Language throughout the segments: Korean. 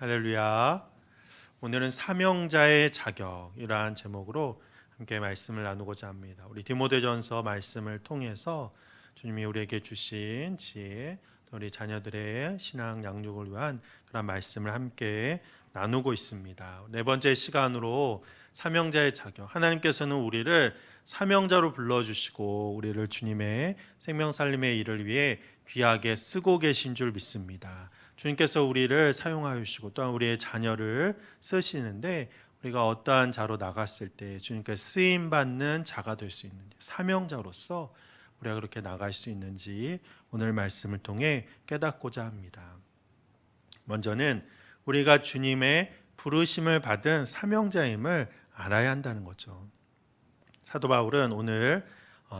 할렐루야. 오늘은 사명자의 자격이라는 제목으로 함께 말씀을 나누고자 합니다. 우리 디모데전서 말씀을 통해서 주님이 우리에게 주신 지혜, 또 우리 자녀들의 신앙 양육을 위한 그런 말씀을 함께 나누고 있습니다. 네 번째 시간으로 사명자의 자격. 하나님께서는 우리를 사명자로 불러주시고 우리를 주님의 생명 살림의 일을 위해 귀하게 쓰고 계신 줄 믿습니다. 주님께서 우리를 사용하여 주시고 또한 우리의 자녀를 쓰시는데 우리가 어떠한 자로 나갔을 때 주님께 쓰임받는 자가 될 수 있는지, 사명자로서 우리가 그렇게 나갈 수 있는지 오늘 말씀을 통해 깨닫고자 합니다. 먼저는 우리가 주님의 부르심을 받은 사명자임을 알아야 한다는 거죠. 사도 바울은 오늘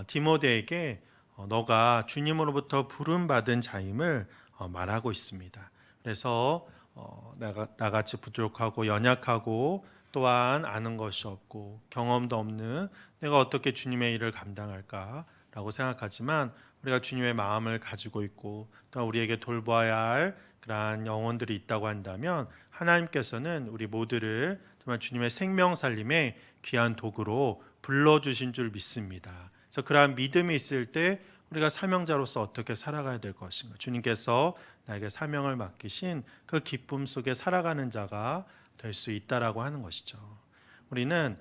디모데에게 너가 주님으로부터 부름받은 자임을 말하고 있습니다. 그래서 나같이 부족하고 연약하고 또한 아는 것이 없고 경험도 없는 내가 어떻게 주님의 일을 감당할까라고 생각하지만 우리가 주님의 마음을 가지고 있고 또 우리에게 돌보아야 할 그러한 영혼들이 있다고 한다면 하나님께서는 우리 모두를 정말 주님의 생명 살림의 귀한 도구로 불러주신 줄 믿습니다. 그래서 그러한 믿음이 있을 때 우리가 사명자로서 어떻게 살아가야 될 것인가, 주님께서 나에게 사명을 맡기신 그 기쁨 속에 살아가는 자가 될 수 있다라고 하는 것이죠. 우리는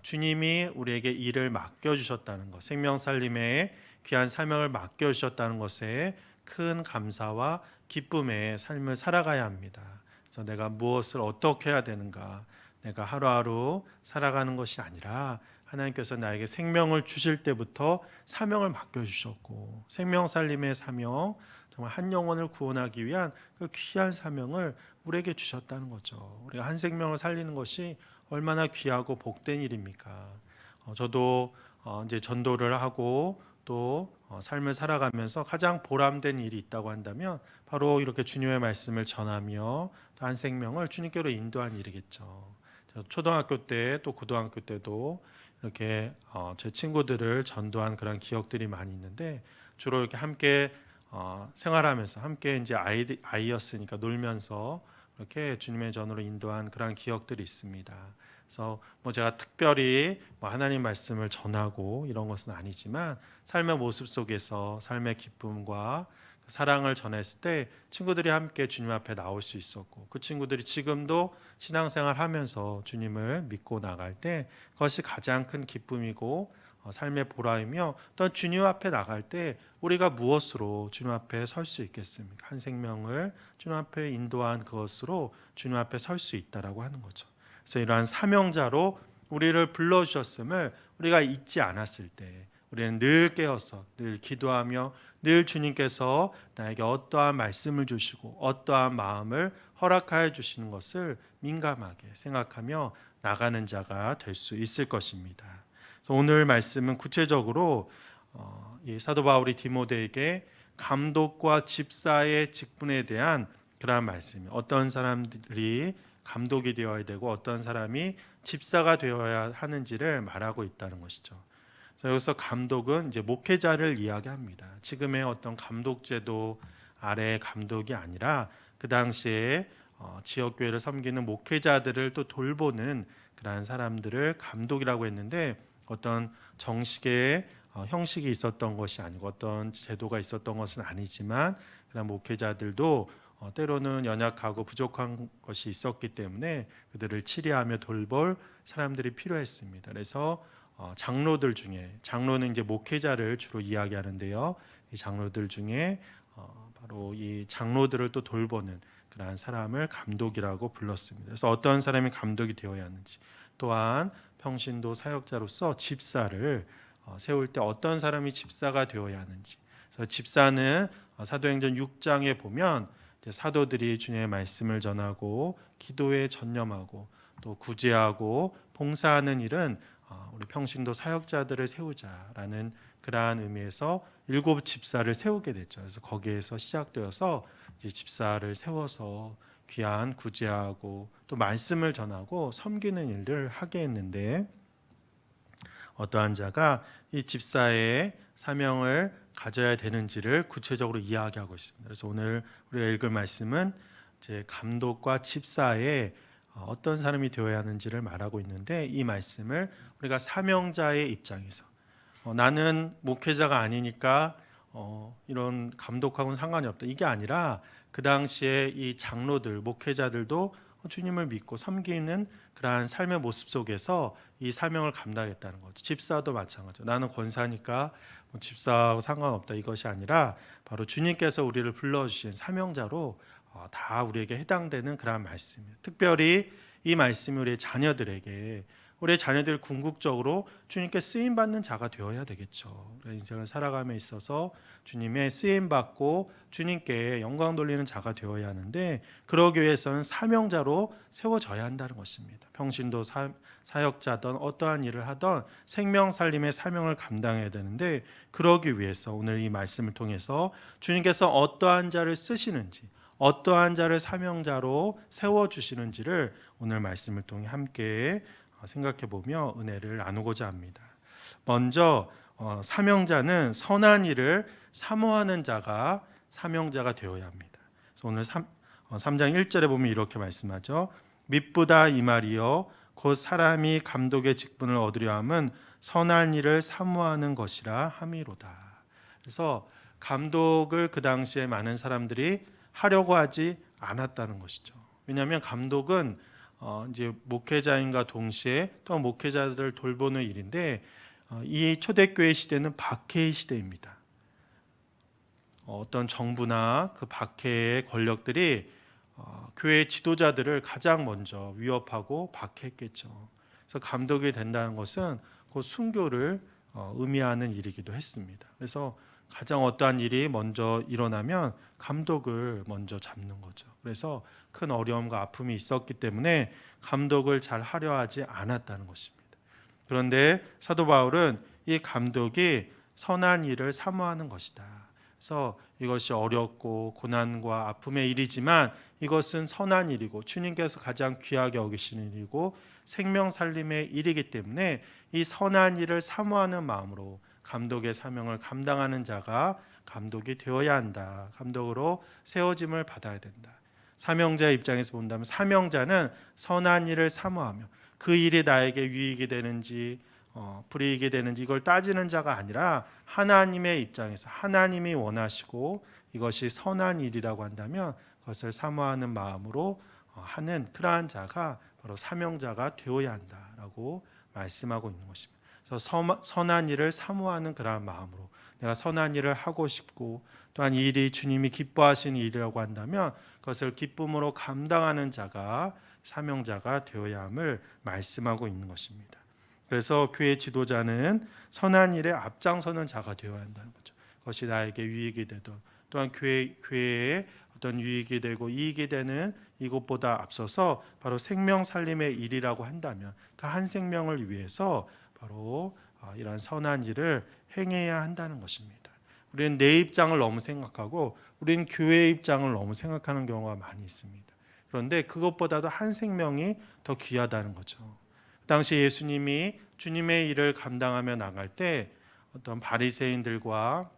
주님이 우리에게 일을 맡겨주셨다는 것, 생명 살림의 귀한 사명을 맡겨주셨다는 것에 큰 감사와 기쁨의 삶을 살아가야 합니다. 그래서 내가 무엇을 어떻게 해야 되는가, 내가 하루하루 살아가는 것이 아니라 하나님께서 나에게 생명을 주실 때부터 사명을 맡겨주셨고 생명 살림의 사명, 정말 한 영혼을 구원하기 위한 그 귀한 사명을 우리에게 주셨다는 거죠. 우리가 한 생명을 살리는 것이 얼마나 귀하고 복된 일입니까? 저도 이제 전도를 하고 또 삶을 살아가면서 가장 보람된 일이 있다고 한다면 바로 이렇게 주님의 말씀을 전하며 또 한 생명을 주님께로 인도한 일이겠죠. 초등학교 때 또 고등학교 때도 이렇게 제 친구들을 전도한 그런 기억들이 많이 있는데 주로 이렇게 함께 생활하면서 함께 이제 아이였으니까 놀면서 이렇게 주님의 전으로 인도한 그런 기억들이 있습니다. 그래서 뭐 제가 특별히 뭐 하나님 말씀을 전하고 이런 것은 아니지만 삶의 모습 속에서 삶의 기쁨과 사랑을 전했을 때 친구들이 함께 주님 앞에 나올 수 있었고 그 친구들이 지금도 신앙생활 하면서 주님을 믿고 나갈 때 그것이 가장 큰 기쁨이고 삶의 보람이며 또 주님 앞에 나갈 때 우리가 무엇으로 주님 앞에 설 수 있겠습니까? 한 생명을 주님 앞에 인도한 그것으로 주님 앞에 설 수 있다라고 하는 거죠. 그래서 이러한 사명자로 우리를 불러주셨음을 우리가 잊지 않았을 때 우리는 늘 깨어서 늘 기도하며 늘 주님께서 나에게 어떠한 말씀을 주시고 어떠한 마음을 허락하여 주시는 것을 민감하게 생각하며 나가는 자가 될 수 있을 것입니다. 그래서 오늘 말씀은 구체적으로 이 사도 바울이 디모데에게 감독과 집사의 직분에 대한 그러한 말씀이 어떤 사람들이 감독이 되어야 되고 어떤 사람이 집사가 되어야 하는지를 말하고 있다는 것이죠. 그래서 여기서 감독은 이제 목회자를 이야기합니다. 지금의 어떤 감독제도 아래 감독이 아니라 그 당시에 지역교회를 섬기는 목회자들을 또 돌보는 그러한 사람들을 감독이라고 했는데 어떤 정식의 형식이 있었던 것이 아니고 어떤 제도가 있었던 것은 아니지만 그런 목회자들도 때로는 연약하고 부족한 것이 있었기 때문에 그들을 치리하며 돌볼 사람들이 필요했습니다. 그래서 장로들 중에 장로는 이제 목회자를 주로 이야기하는데요. 이 장로들 중에 바로 이 장로들을 또 돌보는 그러한 사람을 감독이라고 불렀습니다. 그래서 어떤 사람이 감독이 되어야 하는지 또한 평신도 사역자로서 집사를 세울 때 어떤 사람이 집사가 되어야 하는지 그래서 집사는 사도행전 6장에 보면 사도들이 주님의 말씀을 전하고 기도에 전념하고 또 구제하고 봉사하는 일은 우리 평신도 사역자들을 세우자라는 그러한 의미에서 7 집사를 세우게 됐죠. 그래서 거기에서 시작되어서 이제 집사를 세워서 귀한 구제하고 또 말씀을 전하고 섬기는 일을 하게 했는데 어떠한 자가 이 집사의 사명을 가져야 되는지를 구체적으로 이야기하고 있습니다. 그래서 오늘 우리가 읽을 말씀은 이제 감독과 집사의 어떤 사람이 되어야 하는지를 말하고 있는데, 이 말씀을 우리가 사명자의 입장에서 나는 목회자가 아니니까 이런 감독하고는 상관이 없다, 이게 아니라 그 당시에 이 장로들, 목회자들도 주님을 믿고 섬기는 그러한 삶의 모습 속에서 이 사명을 감당했다는 거죠. 집사도 마찬가지죠. 나는 권사니까 집사하고 상관없다, 이것이 아니라 바로 주님께서 우리를 불러주신 사명자로 다 우리에게 해당되는 그러한 말씀이에요. 특별히 이 말씀이 우리 자녀들에게, 우리의 자녀들 궁극적으로 주님께 쓰임받는 자가 되어야 되겠죠. 인생을 살아감에 있어서 주님의 쓰임받고 주님께 영광 돌리는 자가 되어야 하는데, 그러기 위해서는 사명자로 세워져야 한다는 것입니다. 평신도 사역자든 어떠한 일을 하든 생명 살림의 사명을 감당해야 되는데, 그러기 위해서 오늘 이 말씀을 통해서 주님께서 어떠한 자를 쓰시는지, 어떠한 자를 사명자로 세워주시는지를 오늘 말씀을 통해 함께 생각해 보며 은혜를 나누고자 합니다. 먼저 사명자는 선한 일을 사모하는 자가 사명자가 되어야 합니다. 그래서 오늘 3장 1절에 보면 이렇게 말씀하죠. mit보다 이 말이요 곧 사람이 감독의 직분을 얻으려 함은 선한 일을 사모하는 것이라 함이로다. 그래서 감독을 그 당시에 많은 사람들이 하려고 하지 않았다는 것이죠. 왜냐하면 감독은 이제 목회자인과 동시에 또 목회자들을 돌보는 일인데, 이 초대교회 시대는 박해의 시대입니다. 어떤 정부나 그 박해의 권력들이 교회 지도자들을 가장 먼저 위협하고 박해했겠죠. 그래서 감독이 된다는 것은 그 순교를 의미하는 일이기도 했습니다. 그래서 가장 어떠한 일이 먼저 일어나면 감독을 먼저 잡는 거죠. 그래서 큰 어려움과 아픔이 있었기 때문에 감독을 잘 하려 하지 않았다는 것입니다. 그런데 사도 바울은 이 감독이 선한 일을 사모하는 것이다. 그래서 이것이 어렵고 고난과 아픔의 일이지만 이것은 선한 일이고 주님께서 가장 귀하게 여기시는 일이고 생명 살림의 일이기 때문에 이 선한 일을 사모하는 마음으로 감독의 사명을 감당하는 자가 감독이 되어야 한다. 감독으로 세워짐을 받아야 된다. 사명자의 입장에서 본다면 사명자는 선한 일을 사모하며 그 일이 나에게 유익이 되는지 불이익이 되는지 이걸 따지는 자가 아니라 하나님의 입장에서 하나님이 원하시고 이것이 선한 일이라고 한다면 그것을 사모하는 마음으로 하는 그러한 자가 바로 사명자가 되어야 한다라고 말씀하고 있는 것입니다. 그래서 선한 일을 사모하는 그러한 마음으로 내가 선한 일을 하고 싶고 또한 이 일이 주님이 기뻐하시는 일이라고 한다면 그것을 기쁨으로 감당하는 자가 사명자가 되어야 함을 말씀하고 있는 것입니다. 그래서 교회 지도자는 선한 일에 앞장서는 자가 되어야 한다는 거죠. 그것이 나에게 유익이 되든 또한 교회에 어떤 유익이 되고 이익이 되는 이것보다 앞서서 바로 생명 살림의 일이라고 한다면 그 한 생명을 위해서 바로 이러한 선한 일을 행해야 한다는 것입니다. 우리는 내 입장을 너무 생각하고 우리는 교회의 입장을 너무 생각하는 경우가 많이 있습니다. 그런데 그것보다도 한 생명이 더 귀하다는 거죠. 그 당시 예수님이 주님의 일을 감당하며 나갈 때 어떤 바리새인들과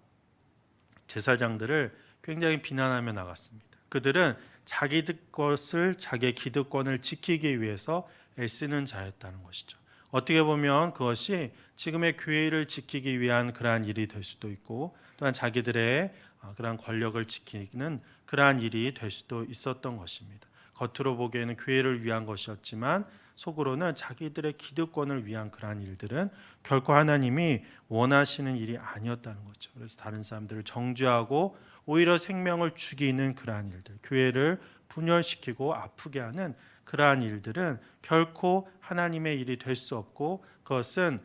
제사장들을 굉장히 비난하며 나갔습니다. 그들은 자기들 것을 자기의 기득권을 지키기 위해서 애쓰는 자였다는 것이죠. 어떻게 보면 그것이 지금의 교회를 지키기 위한 그러한 일이 될 수도 있고 또한 자기들의 그러한 권력을 지키는 그러한 일이 될 수도 있었던 것입니다. 겉으로 보기에는 교회를 위한 것이었지만 속으로는 자기들의 기득권을 위한 그러한 일들은 결코 하나님이 원하시는 일이 아니었다는 거죠. 그래서 다른 사람들을 정죄하고 오히려 생명을 죽이는 그러한 일들, 교회를 분열시키고 아프게 하는 그러한 일들은 결코 하나님의 일이 될 수 없고 그것은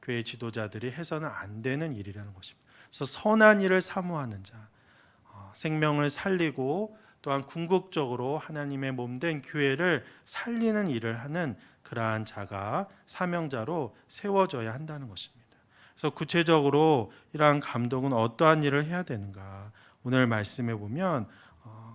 교회 지도자들이 해서는 안 되는 일이라는 것입니다. 그래서 선한 일을 사모하는 자, 생명을 살리고 또한 궁극적으로 하나님의 몸된 교회를 살리는 일을 하는 그러한 자가 사명자로 세워져야 한다는 것입니다. 그래서 구체적으로 이러한 감독은 어떠한 일을 해야 되는가? 오늘 말씀에 보면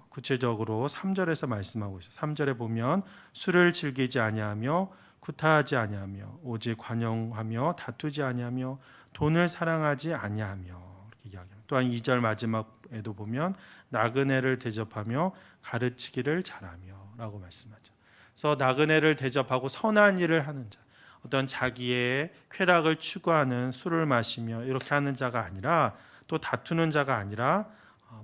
구체적으로 3절에서 말씀하고 있어요. 3절에 보면 술을 즐기지 아니하며 구타하지 아니하며 오직 관용하며 다투지 아니하며 돈을 사랑하지 아니하며 이렇게 이야기합니다. 또한 2절 마지막에도 보면 나그네를 대접하며 가르치기를 잘하며라고 말씀하죠. 그래서 나그네를 대접하고 선한 일을 하는 자, 어떤 자기의 쾌락을 추구하는 술을 마시며 이렇게 하는 자가 아니라 또 다투는 자가 아니라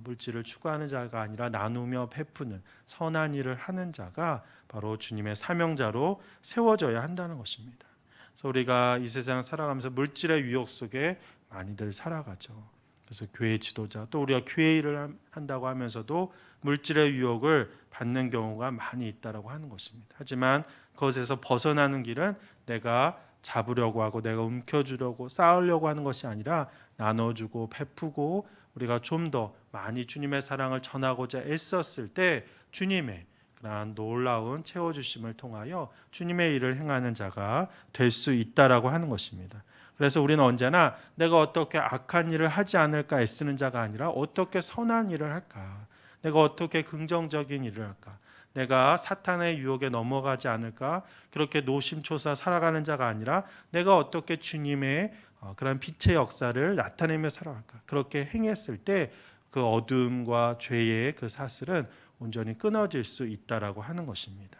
물질을 추구하는 자가 아니라 나누며 베푸는 선한 일을 하는 자가 바로 주님의 사명자로 세워져야 한다는 것입니다. 그래서 우리가 이 세상 살아가면서 물질의 유혹 속에 많이들 살아가죠. 그래서 교회 지도자 또 우리가 교회 일을 한다고 하면서도 물질의 유혹을 받는 경우가 많이 있다라고 하는 것입니다. 하지만 그것에서 벗어나는 길은 내가 잡으려고 하고 내가 움켜쥐려고 쌓으려고 하는 것이 아니라 나눠주고 베푸고 우리가 좀 더 많이 주님의 사랑을 전하고자 애썼을 때 주님의 그러한 놀라운 채워주심을 통하여 주님의 일을 행하는 자가 될 수 있다라고 하는 것입니다. 그래서 우리는 언제나 내가 어떻게 악한 일을 하지 않을까 애쓰는 자가 아니라 어떻게 선한 일을 할까, 내가 어떻게 긍정적인 일을 할까, 내가 사탄의 유혹에 넘어가지 않을까, 그렇게 노심초사 살아가는 자가 아니라 내가 어떻게 주님의 그런 빛의 역사를 나타내며 살아갈까, 그렇게 행했을 때 그 어둠과 죄의 그 사슬은 온전히 끊어질 수 있다라고 하는 것입니다.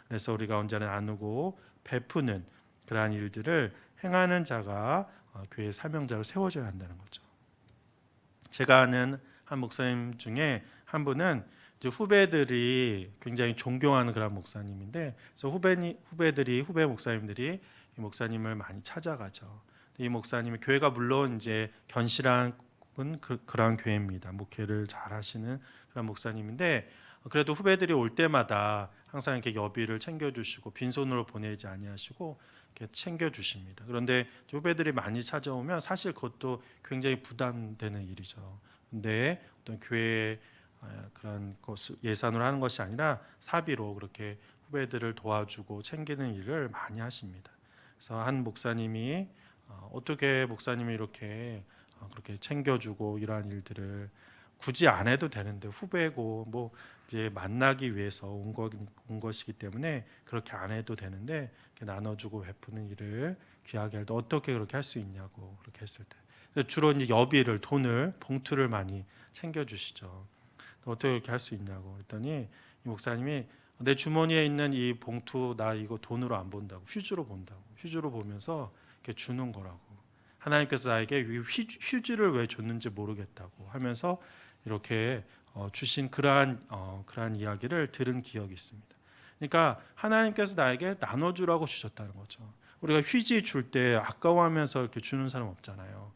그래서 우리가 언제나 나누고 베푸는 그러한 일들을 행하는 자가 교회의 사명자로 세워져야 한다는 거죠. 제가 아는 한 목사님 중에 한 분은 이제 후배들이 굉장히 존경하는 그런 목사님인데, 그래서 후배 목사님들이 이 목사님을 많이 찾아가죠. 이 목사님이 교회가 물론 이제 견실한 그런 교회입니다. 목회를 잘 하시는 그런 목사님인데, 그래도 후배들이 올 때마다 항상 이렇게 여비를 챙겨주시고 빈손으로 보내지 아니하시고 이렇게 챙겨주십니다. 그런데 후배들이 많이 찾아오면 사실 그것도 굉장히 부담되는 일이죠. 근데 어떤 교회 그런 것을 예산으로 하는 것이 아니라 사비로 그렇게 후배들을 도와주고 챙기는 일을 많이 하십니다. 그래서 한 목사님이 어떻게 목사님이 이렇게 그렇게 챙겨주고 이러한 일들을 굳이 안 해도 되는데 후배고 뭐 이제 만나기 위해서 온 것이기 때문에 그렇게 안 해도 되는데 나눠주고 베푸는 일을 귀하게 할 때 어떻게 그렇게 할 수 있냐고 그렇게 했을 때 주로 이제 여비를 돈을 봉투를 많이 챙겨주시죠. 어떻게 그렇게 할 수 있냐고 그랬더니 이 목사님이 내 주머니에 있는 이 봉투 나 이거 돈으로 안 본다고 휴지로 본다고 휴지로 보면서 이렇게 주는 거라고 하나님께서 나에게 휴지를 왜 줬는지 모르겠다고 하면서 이렇게 주신 그러한 이야기를 들은 기억이 있습니다. 그러니까 하나님께서 나에게 나눠주라고 주셨다는 거죠. 우리가 휴지 줄 때 아까워하면서 이렇게 주는 사람 없잖아요.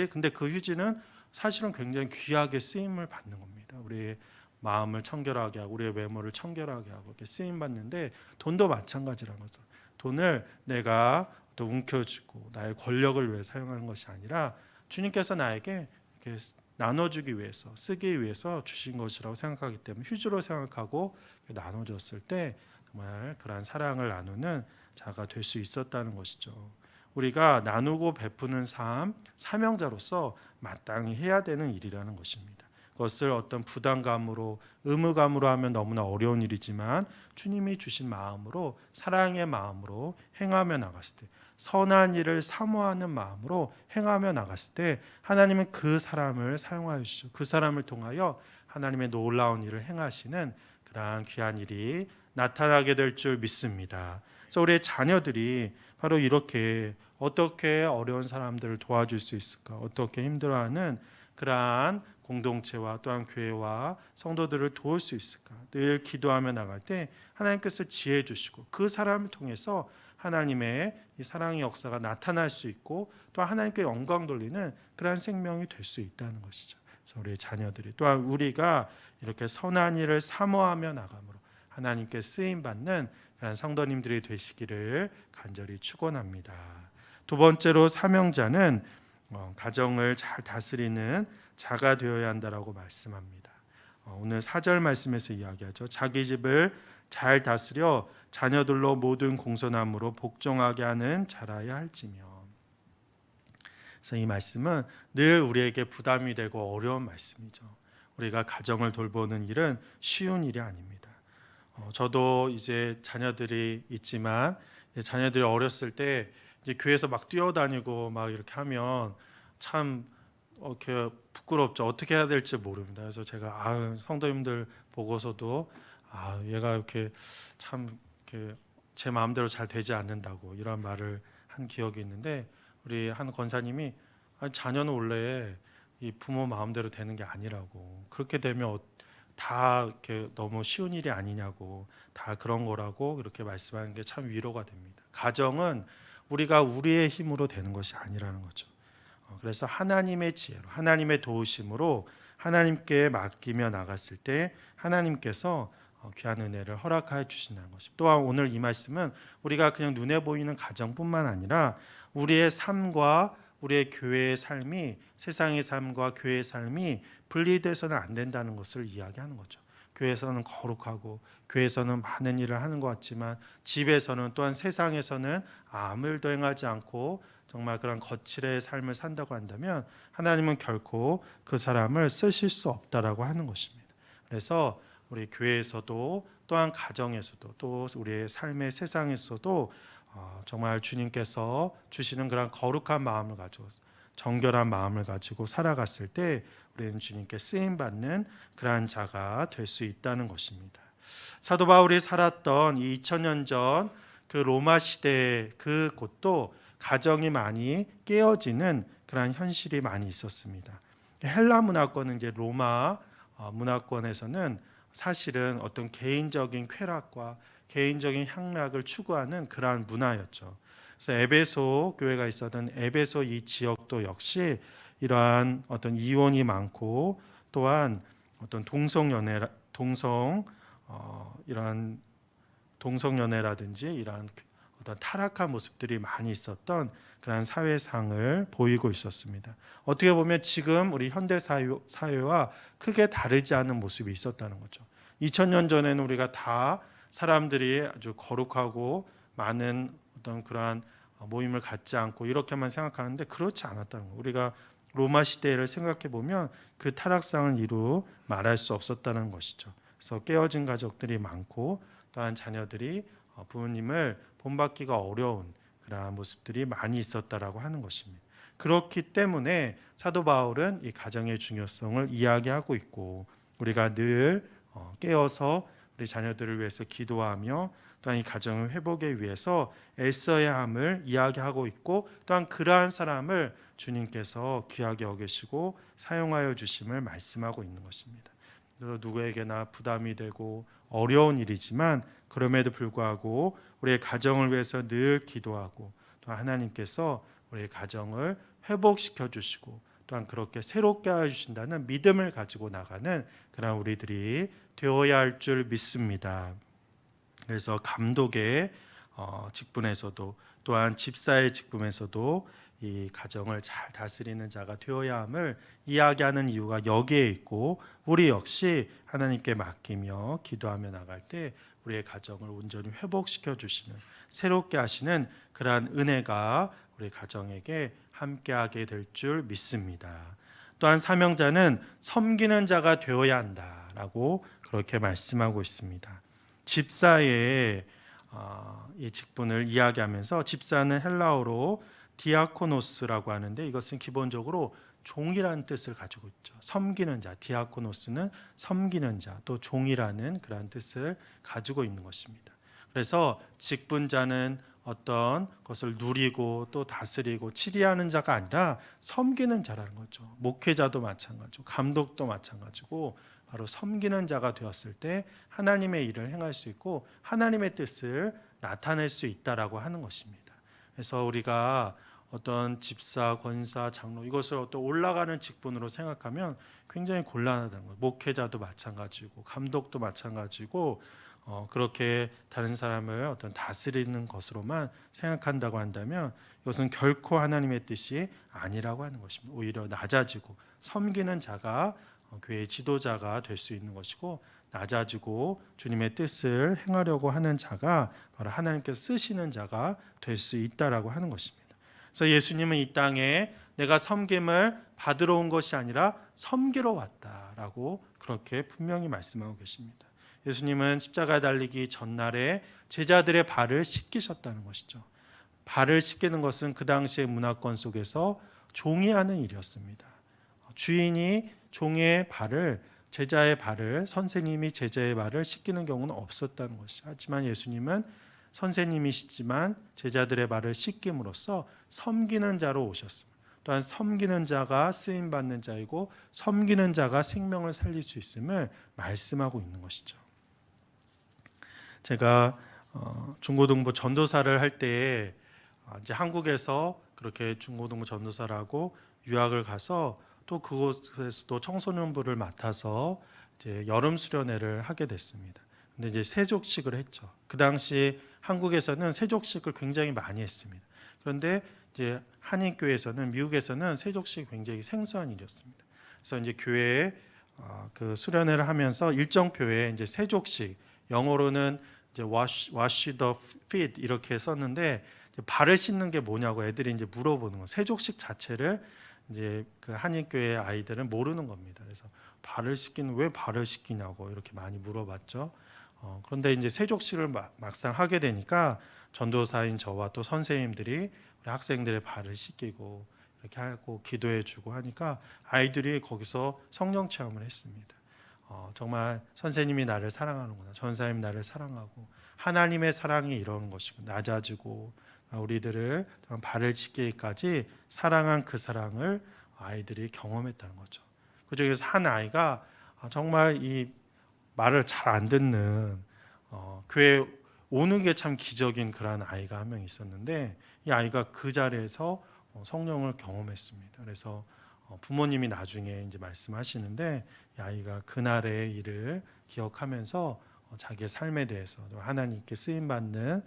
근데 그 휴지는 사실은 굉장히 귀하게 쓰임을 받는 겁니다. 우리의 마음을 청결하게 하고 우리의 외모를 청결하게 하고 이렇게 쓰임 받는데 돈도 마찬가지라는 거죠. 돈을 내가 또 움켜쥐고 나의 권력을 위해 사용하는 것이 아니라 주님께서 나에게 이렇게 나눠주기 위해서 쓰기 위해서 주신 것이라고 생각하기 때문에 휴지로 생각하고 나눠줬을 때 정말 그러한 사랑을 나누는 자가 될 수 있었다는 것이죠. 우리가 나누고 베푸는 삶, 사명자로서 마땅히 해야 되는 일이라는 것입니다. 그것을 어떤 부담감으로 의무감으로 하면 너무나 어려운 일이지만 주님이 주신 마음으로 사랑의 마음으로 행하며 나갔을 때 선한 일을 사모하는 마음으로 행하며 나갔을 때 하나님은 그 사람을 사용하여 주시고 그 사람을 통하여 하나님의 놀라운 일을 행하시는 그러한 귀한 일이 나타나게 될 줄 믿습니다. 그래서 우리의 자녀들이 바로 이렇게 어떻게 어려운 사람들을 도와줄 수 있을까, 어떻게 힘들어하는 그러한 공동체와 또한 교회와 성도들을 도울 수 있을까 늘 기도하며 나갈 때 하나님께서 지혜 주시고 그 사람을 통해서 하나님의 이 사랑의 역사가 나타날 수 있고 또 하나님께 영광 돌리는 그러한 생명이 될 수 있다는 것이죠. 그래서 우리의 자녀들이 또한 우리가 이렇게 선한 일을 사모하며 나감으로 하나님께 쓰임 받는 그런 성도님들이 되시기를 간절히 축원합니다. 두 번째로 사명자는 가정을 잘 다스리는 자가 되어야 한다라고 말씀합니다. 오늘 4절 말씀에서 이야기하죠. 자기 집을 잘 다스려 자녀들로 모든 공손함으로 복종하게 하는 자라야 할지며. 그래서 이 말씀은 늘 우리에게 부담이 되고 어려운 말씀이죠. 우리가 가정을 돌보는 일은 쉬운 일이 아닙니다. 저도 이제 자녀들이 있지만 자녀들이 어렸을 때 이제 교회에서 막 뛰어다니고 막 이렇게 하면 참 이렇게 부끄럽죠. 어떻게 해야 될지 모릅니다. 그래서 제가 성도님들 보고서도 얘가 이렇게 참 이렇게 제 마음대로 잘 되지 않는다고 이런 말을 한 기억이 있는데, 우리 한 권사님이 자녀는 원래 이 부모 마음대로 되는 게 아니라고, 그렇게 되면 다 이렇게 너무 쉬운 일이 아니냐고, 다 그런 거라고 이렇게 말씀하는 게 참 위로가 됩니다. 가정은 우리가 우리의 힘으로 되는 것이 아니라는 거죠. 그래서 하나님의 지혜로, 하나님의 도우심으로 하나님께 맡기며 나갔을 때 하나님께서 귀한 은혜를 허락하여 주신다는 것입니다. 또한 오늘 이 말씀은 우리가 그냥 눈에 보이는 가정뿐만 아니라 우리의 삶과 우리의 교회의 삶이, 세상의 삶과 교회의 삶이 분리돼서는 안 된다는 것을 이야기하는 거죠. 교회에서는 거룩하고 교회에서는 많은 일을 하는 것 같지만 집에서는, 또한 세상에서는 아무 일도 행하지 않고 정말 그런 거칠의 삶을 산다고 한다면 하나님은 결코 그 사람을 쓰실 수 없다라고 하는 것입니다. 그래서 우리 교회에서도, 또한 가정에서도, 또 우리의 삶의 세상에서도 정말 주님께서 주시는 그런 거룩한 마음을 가지고, 정결한 마음을 가지고 살아갔을 때 우리는 주님께 쓰임 받는 그러한 자가 될 수 있다는 것입니다. 사도 바울이 살았던 이 2000년 전 그 로마 시대 그 곳도 가정이 많이 깨어지는 그러한 현실이 많이 있었습니다. 헬라 문화권은, 이제 로마 문화권에서는 사실은 어떤 개인적인 쾌락과 개인적인 향락을 추구하는 그러한 문화였죠. 그래서 에베소 교회가 있었던 에베소 이 지역도 역시 이러한 어떤 이혼이 많고, 또한 어떤 이러한 동성연애라든지 이러한 어떤 타락한 모습들이 많이 있었던 그런 사회상을 보이고 있었습니다. 어떻게 보면 지금 우리 현대 사회와 크게 다르지 않은 모습이 있었다는 거죠. 2000년 전에는 우리가 다 사람들이 아주 거룩하고 많은 어떤 그러한 모임을 갖지 않고 이렇게만 생각하는데 그렇지 않았다는 거예요. 우리가 로마 시대를 생각해 보면 그 타락상을 이루 말할 수 없었다는 것이죠. 그래서 깨어진 가족들이 많고, 또한 자녀들이 부모님을 본받기가 어려운 그러한 모습들이 많이 있었다라고 하는 것입니다. 그렇기 때문에 사도 바울은 이 가정의 중요성을 이야기하고 있고, 우리가 늘 깨어서 우리 자녀들을 위해서 기도하며 또한 이 가정을 회복에 위해서 애써야 함을 이야기하고 있고, 또한 그러한 사람을 주님께서 귀하게 여기시고 사용하여 주심을 말씀하고 있는 것입니다. 누구에게나 부담이 되고 어려운 일이지만 그럼에도 불구하고 우리의 가정을 위해서 늘 기도하고, 또 하나님께서 우리의 가정을 회복시켜 주시고 또한 그렇게 새롭게 하여 주신다는 믿음을 가지고 나가는 그런 우리들이 되어야 할 줄 믿습니다. 그래서 감독의 직분에서도, 또한 집사의 직분에서도 이 가정을 잘 다스리는 자가 되어야 함을 이야기하는 이유가 여기에 있고, 우리 역시 하나님께 맡기며 기도하며 나갈 때 우리의 가정을 온전히 회복시켜 주시는, 새롭게 하시는 그러한 은혜가 우리 가정에게 함께하게 될 줄 믿습니다. 또한 사명자는 섬기는 자가 되어야 한다라고 그렇게 말씀하고 있습니다. 집사의 이 직분을 이야기하면서, 집사는 헬라어로 디아코노스라고 하는데 이것은 기본적으로 종이라는 뜻을 가지고 있죠. 섬기는 자, 디아코노스는 섬기는 자, 또 종이라는 그런 뜻을 가지고 있는 것입니다. 그래서 직분자는 어떤 것을 누리고 또 다스리고 치리하는 자가 아니라 섬기는 자라는 거죠. 목회자도 마찬가지고 감독도 마찬가지고 바로 섬기는 자가 되었을 때 하나님의 일을 행할 수 있고 하나님의 뜻을 나타낼 수 있다라고 하는 것입니다. 그래서 우리가 어떤 집사, 권사, 장로 이것을 또 올라가는 직분으로 생각하면 굉장히 곤란하다는 거예요. 목회자도 마찬가지고 감독도 마찬가지고 그렇게 다른 사람을 어떤 다스리는 것으로만 생각한다고 한다면 이것은 결코 하나님의 뜻이 아니라고 하는 것입니다. 오히려 낮아지고 섬기는 자가 교회의 지도자가 될 수 있는 것이고, 낮아지고 주님의 뜻을 행하려고 하는 자가 바로 하나님께서 쓰시는 자가 될 수 있다라고 하는 것입니다. 그래서 예수님은 이 땅에 내가 섬김을 받으러 온 것이 아니라 섬기러 왔다라고 그렇게 분명히 말씀하고 계십니다. 예수님은 십자가에 달리기 전날에 제자들의 발을 씻기셨다는 것이죠. 발을 씻기는 것은 그 당시의 문화권 속에서 종이 하는 일이었습니다. 주인이 종의 발을 제자의 발을 선생님이 제자의 발을 씻기는 경우는 없었다는 것이죠. 하지만 예수님은 선생님이시지만 제자들의 발을 씻김으로써 섬기는 자로 오셨습니다. 또한 섬기는 자가 쓰임 받는 자이고 섬기는 자가 생명을 살릴 수 있음을 말씀하고 있는 것이죠. 제가 중고등부 전도사를 할 때 이제 한국에서 그렇게 중고등부 전도사를 하고 유학을 가서 또 그곳에서도 청소년부를 맡아서 이제 여름 수련회를 하게 됐습니다. 근데 이제 세족식을 했죠. 그 당시 한국에서는 세족식을 굉장히 많이 했습니다. 그런데 이제 한인교회에서는 미국에서는 세족식이 굉장히 생소한 일이었습니다. 그래서 이제 교회에 그 수련회를 하면서 일정표에 이제 세족식 영어로는 이제 wash the feet 이렇게 썼는데 발을 씻는 게 뭐냐고 애들이 이제 물어보는 거예요. 세족식 자체를 이제 그 한인교회 아이들은 모르는 겁니다. 그래서 발을 씻기는 왜 발을 씻기냐고 이렇게 많이 물어봤죠. 그런데 이제 세족식을 막상 하게 되니까 전도사인 저와 또 선생님들이 우리 학생들의 발을 씻기고 이렇게 하고 기도해주고 하니까 아이들이 거기서 성령 체험을 했습니다. 정말 선생님이 나를 사랑하는구나, 전사님 나를 사랑하고 하나님의 사랑이 이런 것이고 낮아지고 우리들을 발을 씻기까지 사랑한 그 사랑을 아이들이 경험했다는 거죠. 그 중에서 한 아이가 정말 이 말을 잘 안 듣는 교회 오는 게 참 기적인 그런 아이가 한 명 있었는데 이 아이가 그 자리에서 성령을 경험했습니다. 그래서 부모님이 나중에 이제 말씀하시는데 이 아이가 그날의 일을 기억하면서 자기의 삶에 대해서 하나님께 쓰임 받는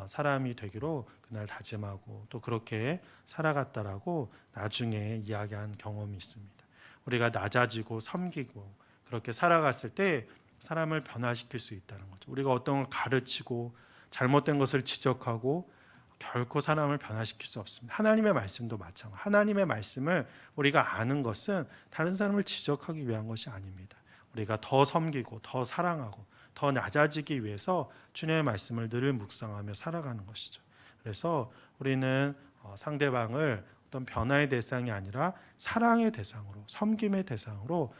사람이 되기로 그날 다짐하고 또 그렇게 살아갔다라고 나중에 이야기한 경험이 있습니다. 우리가 낮아지고 섬기고 그렇게 살아갔을 때 사람을 변화시킬 수 있다는 거죠. 우리가 어떤 걸 가르치고 잘못된 것을 지적하고 결코 사람을 변화시킬 수 없습니다. 하나님의 말씀도 마찬가지입니다. 하나님의 말씀을 우리가 아는 것은 다른 사람을 지적하기 위한 것이 아닙니다. 우리가 더 섬기고 더 사랑하고 더 낮아지기 위해서 주님의 말씀을 늘 묵상하며 살아가는 것이죠. 그래서 우리는 상대방을 어떤 변화의 대상이 아니라 사랑의 대상으로 섬김의 대상으로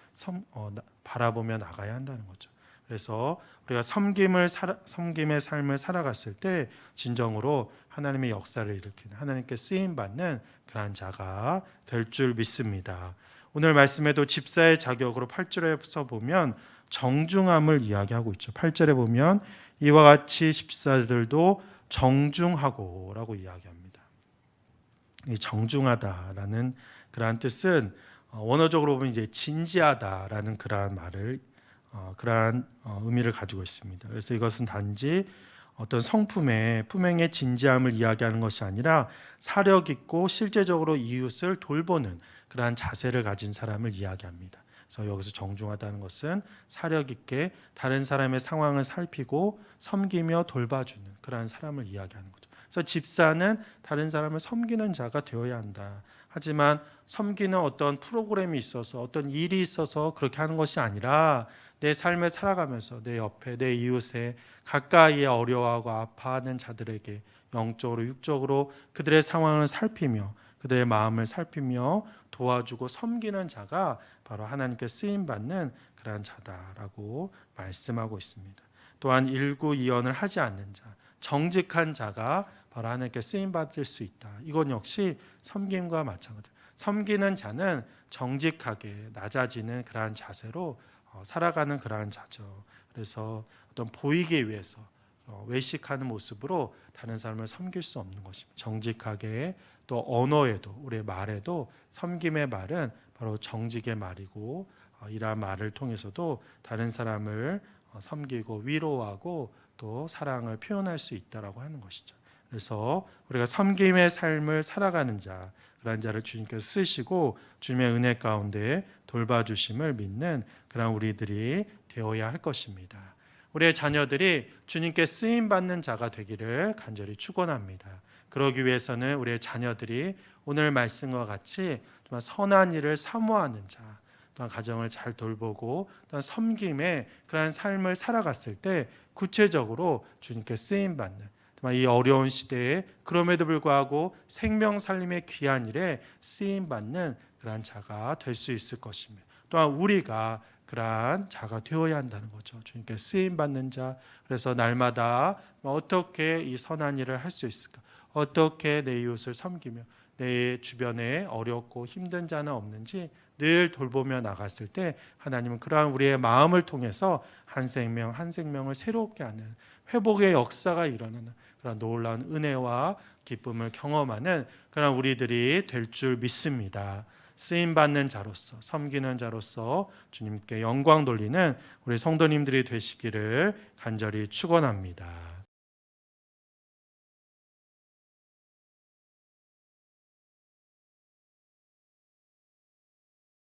바라보며 나가야 한다는 거죠. 그래서 우리가 섬김의 삶을 살아갔을 때 진정으로 하나님의 역사를 일으키는 하나님께 쓰임 받는 그러한 자가 될 줄 믿습니다. 오늘 말씀에도 집사의 자격으로 8절에서 보면 정중함을 이야기하고 있죠. 8절에 보면 이와 같이 집사들도 정중하고 라고 이야기합니다. 이 정중하다라는 그러한 뜻은 원어적으로 보면 이제 진지하다라는 그러한 말을 그러한 의미를 가지고 있습니다. 그래서 이것은 단지 어떤 성품의 품행의 진지함을 이야기하는 것이 아니라 사력 있고 실제적으로 이웃을 돌보는 그러한 자세를 가진 사람을 이야기합니다. 그래서 여기서 정중하다는 것은 사력 있게 다른 사람의 상황을 살피고 섬기며 돌봐주는 그러한 사람을 이야기하는 거죠. 그래서 집사는 다른 사람을 섬기는 자가 되어야 한다. 하지만 섬기는 어떤 프로그램이 있어서 어떤 일이 있어서 그렇게 하는 것이 아니라 내 삶을 살아가면서 내 옆에 내 이웃에 가까이에 어려워하고 아파하는 자들에게 영적으로 육적으로 그들의 상황을 살피며 그들의 마음을 살피며 도와주고 섬기는 자가 바로 하나님께 쓰임받는 그러한 자다라고 말씀하고 있습니다. 또한 일구이연을 하지 않는 자, 정직한 자가 바로 하나님께 쓰임받을 수 있다. 이건 역시 섬김과 마찬가지입니다. 섬기는 자는 정직하게 낮아지는 그러한 자세로 살아가는 그러한 자죠. 그래서 어떤 보이기 위해서 외식하는 모습으로 다른 사람을 섬길 수 없는 것입니다. 정직하게 또 언어에도 우리의 말에도 섬김의 말은 바로 정직의 말이고 이러한 말을 통해서도 다른 사람을 섬기고 위로하고 또 사랑을 표현할 수 있다라고 하는 것이죠. 그래서 우리가 섬김의 삶을 살아가는 자 그런 자를 주님께서 쓰시고 주님의 은혜 가운데 돌봐주심을 믿는 그런 우리들이 되어야 할 것입니다. 우리의 자녀들이 주님께 쓰임받는 자가 되기를 간절히 축원합니다. 그러기 위해서는 우리의 자녀들이 오늘 말씀과 같이 정말 선한 일을 사모하는 자, 또한 가정을 잘 돌보고 또한 섬김의 그러한 삶을 살아갔을 때 구체적으로 주님께 쓰임받는 이 어려운 시대에 그럼에도 불구하고 생명 살림의 귀한 일에 쓰임받는 그러한 자가 될 수 있을 것입니다. 또한 우리가 그러한 자가 되어야 한다는 거죠. 주님께 쓰임 받는 자. 그래서 날마다 어떻게 이 선한 일을 할 수 있을까? 어떻게 내 이웃을 섬기며 내 주변에 어렵고 힘든 자는 없는지 늘 돌보며 나갔을 때 하나님은 그러한 우리의 마음을 통해서 한 생명 한 생명을 새롭게 하는 회복의 역사가 일어나는 그런 놀라운 은혜와 기쁨을 경험하는 그런 우리들이 될 줄 믿습니다. 쓰임 받는 자로서 섬기는 자로서 주님께 영광 돌리는 우리 성도님들이 되시기를 간절히 축원합니다.